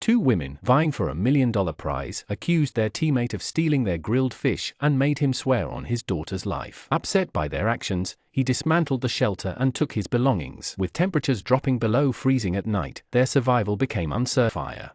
Two women, vying for $1 million prize, accused their teammate of stealing their grilled fish and made him swear on his daughter's life. Upset by their actions, he dismantled the shelter and took his belongings. With temperatures dropping below freezing at night, their survival became uncertain.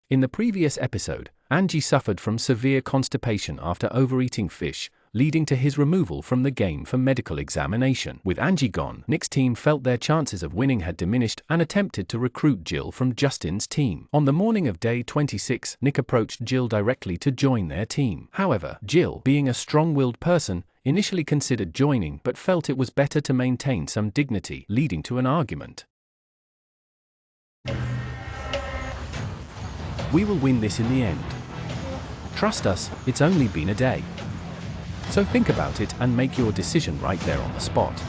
In the previous episode, Angie suffered from severe constipation after overeating fish, leading to his removal from the game for medical examination. With Angie gone, Nick's team felt their chances of winning had diminished and attempted to recruit Jill from Justin's team. On the morning of day 26, Nick approached Jill directly to join their team. However, Jill, being a strong-willed person, initially considered joining but felt it was better to maintain some dignity, leading to an argument. "We will win this in the end. Trust us, it's only been a day. So think about it and make your decision right there on the spot.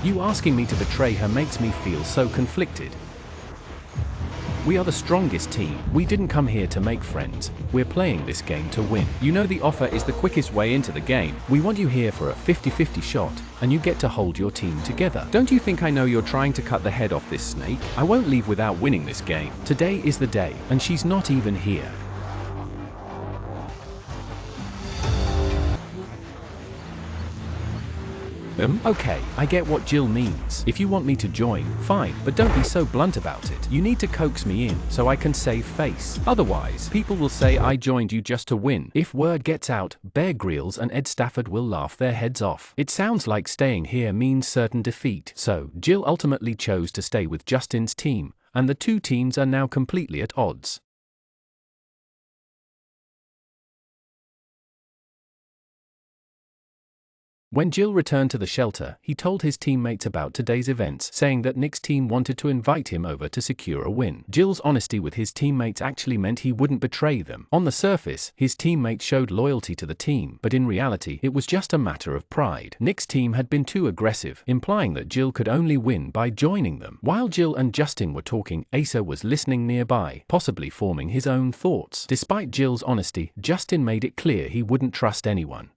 You asking me to betray her makes me feel so conflicted. We are the strongest team. We didn't come here to make friends. We're playing this game to win. You know the offer is the quickest way into the game. We want you here for a 50-50 shot, and you get to hold your team together. Don't you think I know you're trying to cut the head off this snake? I won't leave without winning this game. Today is the day, and she's not even here." Okay, I get what Jill means. If you want me to join, fine, but don't be so blunt about it. You need to coax me in, so I can save face. Otherwise, people will say I joined you just to win. If word gets out, Bear Grylls and Ed Stafford will laugh their heads off. It sounds like staying here means certain defeat. So, Jill ultimately chose to stay with Justin's team, and the two teams are now completely at odds. When Jill returned to the shelter, he told his teammates about today's events, saying that Nick's team wanted to invite him over to secure a win. Jill's honesty with his teammates actually meant he wouldn't betray them. On the surface, his teammates showed loyalty to the team, but in reality, it was just a matter of pride. Nick's team had been too aggressive, implying that Jill could only win by joining them. While Jill and Justin were talking, Asa was listening nearby, possibly forming his own thoughts. Despite Jill's honesty, Justin made it clear he wouldn't trust anyone.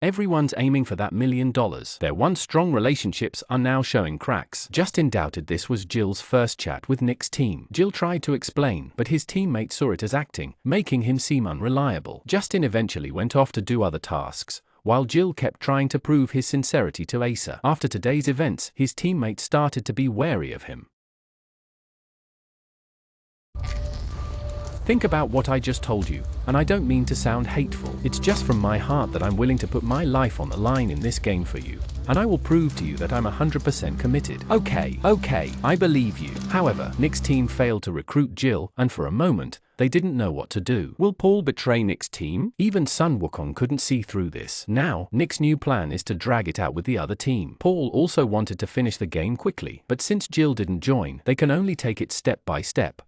Everyone's aiming for that $1 million. Their once strong relationships are now showing cracks. Justin doubted this was Jill's first chat with Nick's team. Jill tried to explain, but his teammate saw it as acting, making him seem unreliable. Justin eventually went off to do other tasks, while Jill kept trying to prove his sincerity to Asa. After today's events, his teammates started to be wary of him. Think about what I just told you, and I don't mean to sound hateful. It's just from my heart that I'm willing to put my life on the line in this game for you, and I will prove to you that I'm 100% committed. Okay, I believe you. However, Nick's team failed to recruit Jill, and for a moment, they didn't know what to do. Will Paul betray Nick's team? Even Sun Wukong couldn't see through this. Now, Nick's new plan is to drag it out with the other team. Paul also wanted to finish the game quickly, but since Jill didn't join, they can only take it step by step.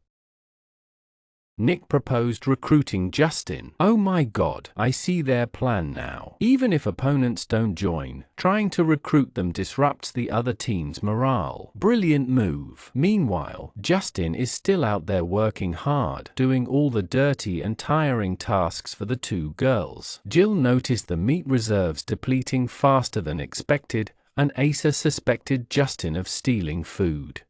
Nick proposed recruiting Justin. Oh my god, I see their plan now. Even if opponents don't join, trying to recruit them disrupts the other team's morale. Brilliant move. Meanwhile, Justin is still out there working hard, doing all the dirty and tiring tasks for the two girls. Jill noticed the meat reserves depleting faster than expected, and Asa suspected Justin of stealing food.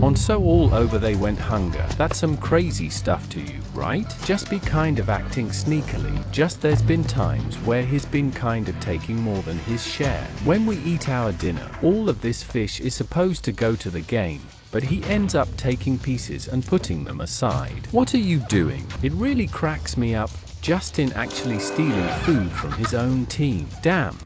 On so all over they went hunger. That's some crazy stuff to you, right? Just be kind of acting sneakily. Just there's been times where he's been kind of taking more than his share. When we eat our dinner, all of this fish is supposed to go to the game, but he ends up taking pieces and putting them aside. What are you doing? It really cracks me up. Justin actually stealing food from his own team. Damn.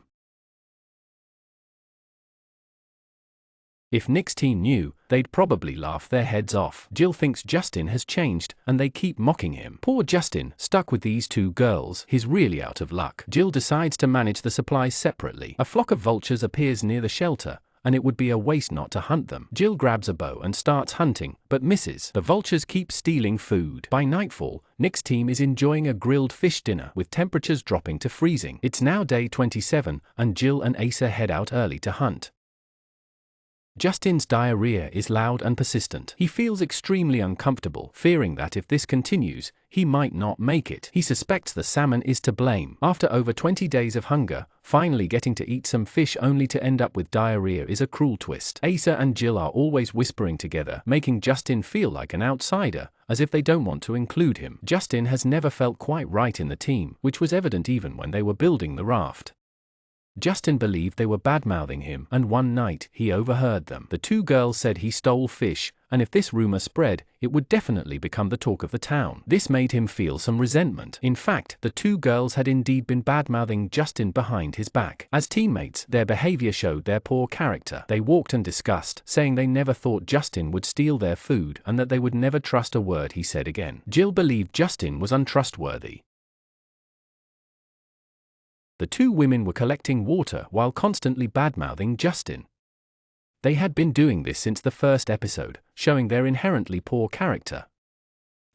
If Nick's team knew, they'd probably laugh their heads off. Jill thinks Justin has changed, and they keep mocking him. Poor Justin, stuck with these two girls, he's really out of luck. Jill decides to manage the supplies separately. A flock of vultures appears near the shelter, and it would be a waste not to hunt them. Jill grabs a bow and starts hunting, but misses. The vultures keep stealing food. By nightfall, Nick's team is enjoying a grilled fish dinner, with temperatures dropping to freezing. It's now day 27, and Jill and Asa head out early to hunt. Justin's diarrhea is loud and persistent. He feels extremely uncomfortable, fearing that if this continues, he might not make it. He suspects the salmon is to blame. After over 20 days of hunger, finally getting to eat some fish only to end up with diarrhea is a cruel twist. Asa and Jill are always whispering together, making Justin feel like an outsider, as if they don't want to include him. Justin has never felt quite right in the team, which was evident even when they were building the raft. Justin believed they were bad-mouthing him, and one night, he overheard them. The two girls said he stole fish, and if this rumor spread, it would definitely become the talk of the town. This made him feel some resentment. In fact, the two girls had indeed been bad-mouthing Justin behind his back. As teammates, their behavior showed their poor character. They walked and discussed, saying they never thought Justin would steal their food and that they would never trust a word he said again. Jill believed Justin was untrustworthy. The two women were collecting water while constantly bad-mouthing Justin. They had been doing this since the first episode, showing their inherently poor character.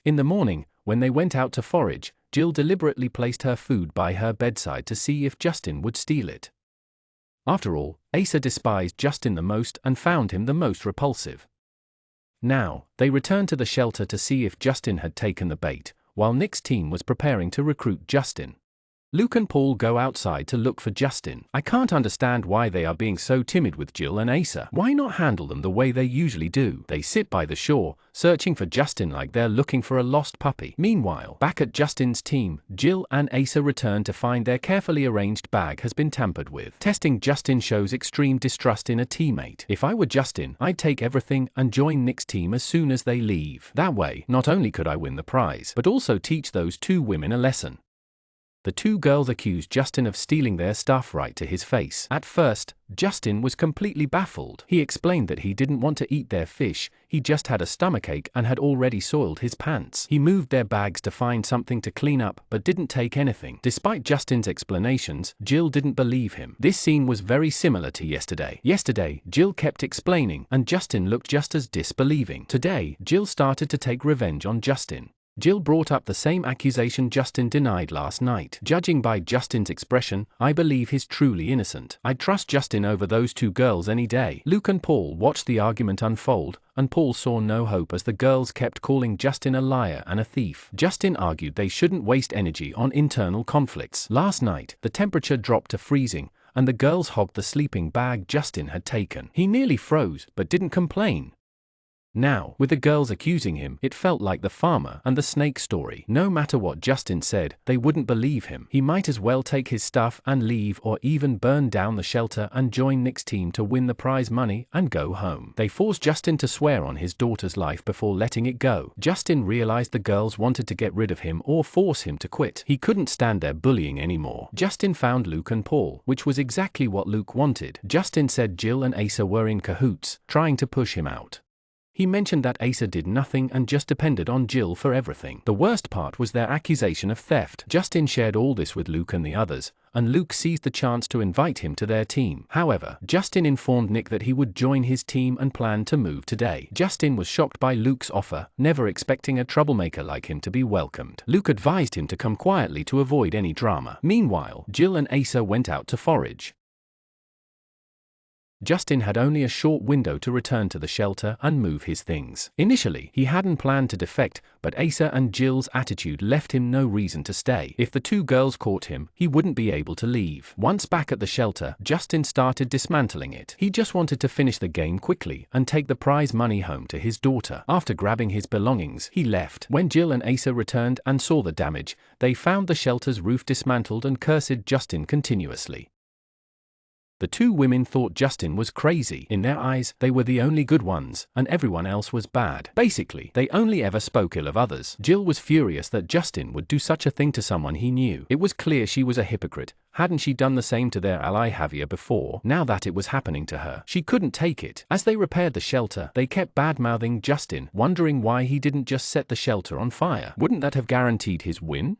In the morning, when they went out to forage, Jill deliberately placed her food by her bedside to see if Justin would steal it. After all, Asa despised Justin the most and found him the most repulsive. Now, they returned to the shelter to see if Justin had taken the bait, while Nick's team was preparing to recruit Justin. Luke and Paul go outside to look for Justin. I can't understand why they are being so timid with Jill and Asa. Why not handle them the way they usually do? They sit by the shore, searching for Justin like they're looking for a lost puppy. Meanwhile, back at Justin's team, Jill and Asa return to find their carefully arranged bag has been tampered with. Testing Justin shows extreme distrust in a teammate. If I were Justin, I'd take everything and join Nick's team as soon as they leave. That way, not only could I win the prize, but also teach those two women a lesson. The two girls accused Justin of stealing their stuff right to his face. At first, Justin was completely baffled. He explained that he didn't want to eat their fish, he just had a stomachache and had already soiled his pants. He moved their bags to find something to clean up but didn't take anything. Despite Justin's explanations, Jill didn't believe him. This scene was very similar to yesterday. Yesterday, Jill kept explaining and Justin looked just as disbelieving. Today, Jill started to take revenge on Justin. Jill brought up the same accusation Justin denied last night. Judging by Justin's expression, I believe he's truly innocent. I'd trust Justin over those two girls any day. Luke and Paul watched the argument unfold, and Paul saw no hope as the girls kept calling Justin a liar and a thief. Justin argued they shouldn't waste energy on internal conflicts. Last night, the temperature dropped to freezing, and the girls hogged the sleeping bag Justin had taken. He nearly froze, but didn't complain. Now, with the girls accusing him, it felt like the farmer and the snake story. No matter what Justin said, they wouldn't believe him. He might as well take his stuff and leave or even burn down the shelter and join Nick's team to win the prize money and go home. They forced Justin to swear on his daughter's life before letting it go. Justin realized the girls wanted to get rid of him or force him to quit. He couldn't stand their bullying anymore. Justin found Luke and Paul, which was exactly what Luke wanted. Justin said Jill and Asa were in cahoots, trying to push him out. He mentioned that Asa did nothing and just depended on Jill for everything. The worst part was their accusation of theft. Justin shared all this with Luke and the others, and Luke seized the chance to invite him to their team. However, Justin informed Nick that he would join his team and planned to move today. Justin was shocked by Luke's offer, never expecting a troublemaker like him to be welcomed. Luke advised him to come quietly to avoid any drama. Meanwhile, Jill and Asa went out to forage. Justin had only a short window to return to the shelter and move his things. Initially, he hadn't planned to defect, but Asa and Jill's attitude left him no reason to stay. If the two girls caught him, he wouldn't be able to leave. Once back at the shelter, Justin started dismantling it. He just wanted to finish the game quickly and take the prize money home to his daughter. After grabbing his belongings, he left. When Jill and Asa returned and saw the damage, they found the shelter's roof dismantled and cursed Justin continuously. The two women thought Justin was crazy. In their eyes, they were the only good ones, and everyone else was bad. Basically, they only ever spoke ill of others. Jill was furious that Justin would do such a thing to someone he knew. It was clear she was a hypocrite. Hadn't she done the same to their ally Javier before? Now that it was happening to her, she couldn't take it. As they repaired the shelter, they kept bad-mouthing Justin, wondering why he didn't just set the shelter on fire. Wouldn't that have guaranteed his win?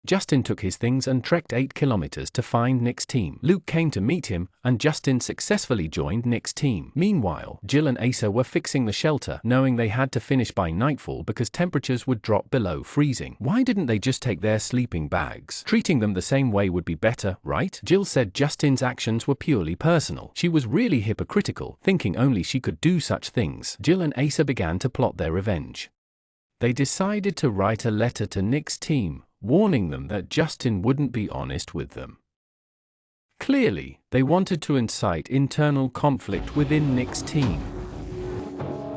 Justin took his things and trekked 8 kilometers to find Nick's team. Luke came to meet him, and Justin successfully joined Nick's team. Meanwhile, Jill and Asa were fixing the shelter, knowing they had to finish by nightfall because temperatures would drop below freezing. Why didn't they just take their sleeping bags? Treating them the same way would be better, right? Jill said Justin's actions were purely personal. She was really hypocritical, thinking only she could do such things. Jill and Asa began to plot their revenge. They decided to write a letter to Nick's team, warning them that Justin wouldn't be honest with them. Clearly, they wanted to incite internal conflict within Nick's team.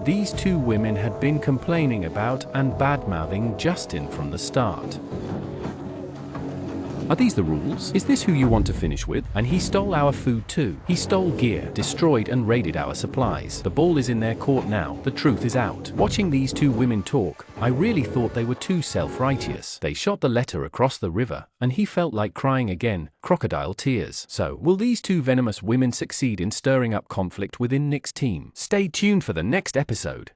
These two women had been complaining about and bad-mouthing Justin from the start. Are these the rules? Is this who you want to finish with? And he stole our food too. He stole gear, destroyed and raided our supplies. The ball is in their court now. The truth is out. Watching these two women talk, I really thought they were too self-righteous. They shot the letter across the river, and he felt like crying again, crocodile tears. So, will these two venomous women succeed in stirring up conflict within Nick's team? Stay tuned for the next episode.